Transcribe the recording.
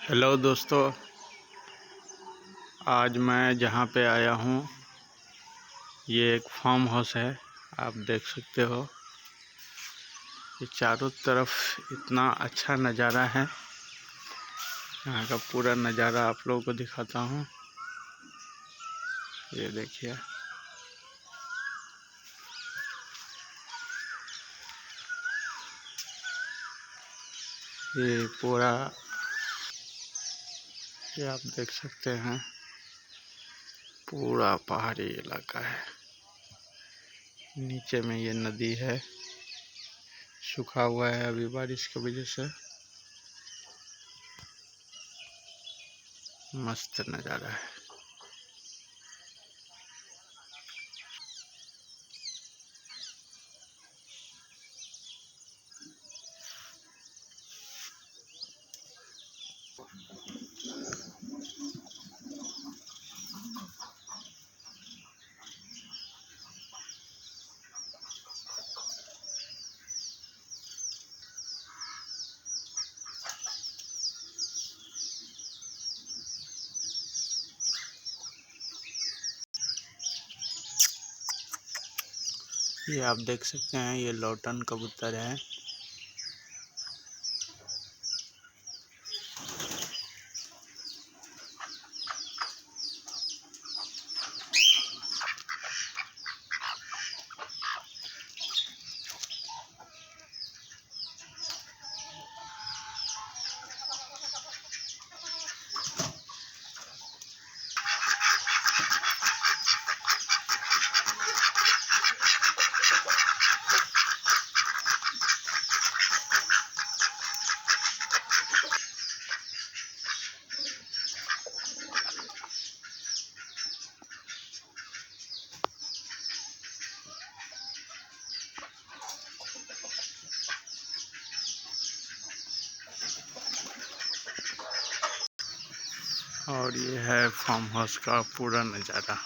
Hello दोस्तों, आज मैं जहाँ पे आया हूँ ये एक फार्म हाउस है। आप देख सकते हो ये चारों तरफ इतना अच्छा नज़ारा है। यहाँ का पूरा नज़ारा आप लोगों को दिखाता हूँ। ये देखिए, ये पूरा ये आप देख सकते हैं पूरा पहाड़ी इलाका है। नीचे में ये नदी है, सूखा हुआ है अभी बारिश की वजह से। मस्त नज़ारा है। ये आप देख सकते हैं ये लॉटन कबूतर है। और ये है फार्म हाउस का पूरा नज़ारा।